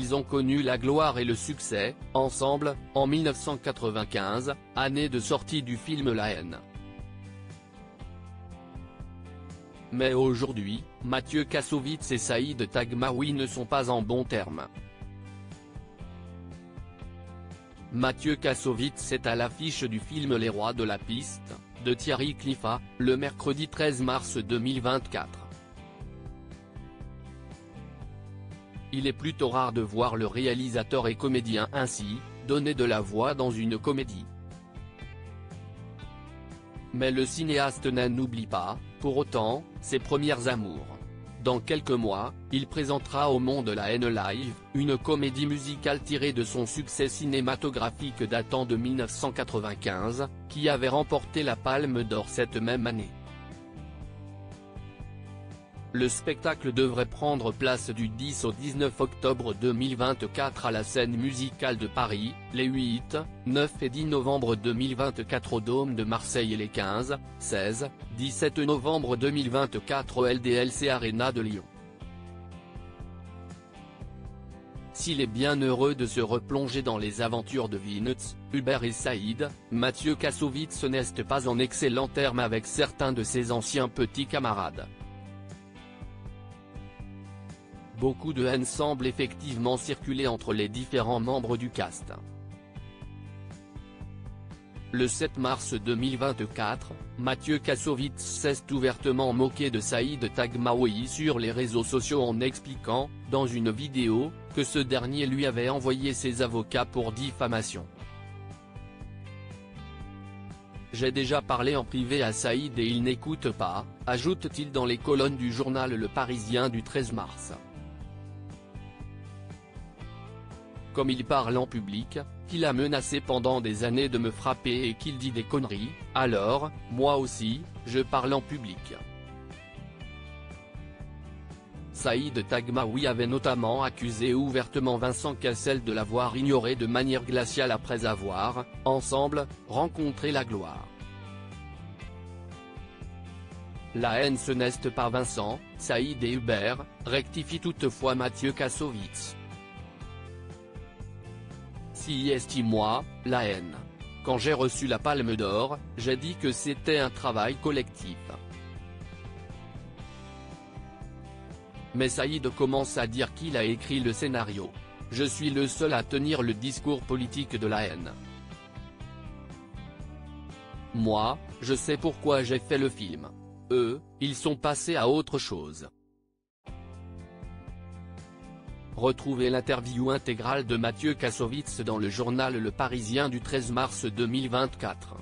ils ont connu la gloire et le succès, ensemble, en 1995, année de sortie du film La Haine. Mais aujourd'hui, Mathieu Kassovitz et Saïd Taghmaoui ne sont pas en bons termes. Mathieu Kassovitz est à l'affiche du film Les Rois de la Piste, de Thierry Cliffat, le mercredi 13 mars 2024. Il est plutôt rare de voir le réalisateur et comédien ainsi, donner de la voix dans une comédie. Mais le cinéaste n'oublie pas, pour autant, ses premières amours. Dans quelques mois, il présentera au monde La Haine Live, une comédie musicale tirée de son succès cinématographique datant de 1995, qui avait remporté la Palme d'Or cette même année. Le spectacle devrait prendre place du 10 au 19 octobre 2024 à la Scène Musicale de Paris, les 8, 9 et 10 novembre 2024 au Dôme de Marseille et les 15, 16, 17 novembre 2024 au LDLC Arena de Lyon. S'il est bien heureux de se replonger dans les aventures de Vinitz, Hubert et Saïd, Mathieu Kassovitz n'est pas en excellent terme avec certains de ses anciens petits camarades. Beaucoup de haine semble effectivement circuler entre les différents membres du cast. Le 7 mars 2024, Mathieu Kassovitz s'est ouvertement moqué de Saïd Taghmaoui sur les réseaux sociaux en expliquant, dans une vidéo, que ce dernier lui avait envoyé ses avocats pour diffamation. « J'ai déjà parlé en privé à Saïd et il n'écoute pas », ajoute-t-il dans les colonnes du journal Le Parisien du 13 mars. Comme il parle en public, qu'il a menacé pendant des années de me frapper et qu'il dit des conneries, alors, moi aussi, je parle en public. Saïd Taghmaoui avait notamment accusé ouvertement Vincent Cassel de l'avoir ignoré de manière glaciale après avoir, ensemble, rencontré la gloire. La haine ce n'est pas Vincent, Saïd et Hubert, rectifie toutefois Mathieu Kassovitz. Si estime-moi, la haine. Quand j'ai reçu la Palme d'Or, j'ai dit que c'était un travail collectif. Mais Saïd commence à dire qu'il a écrit le scénario. Je suis le seul à tenir le discours politique de la haine. Moi, je sais pourquoi j'ai fait le film. Eux, ils sont passés à autre chose. Retrouvez l'interview intégrale de Mathieu Kassovitz dans le journal Le Parisien du 13 mars 2024.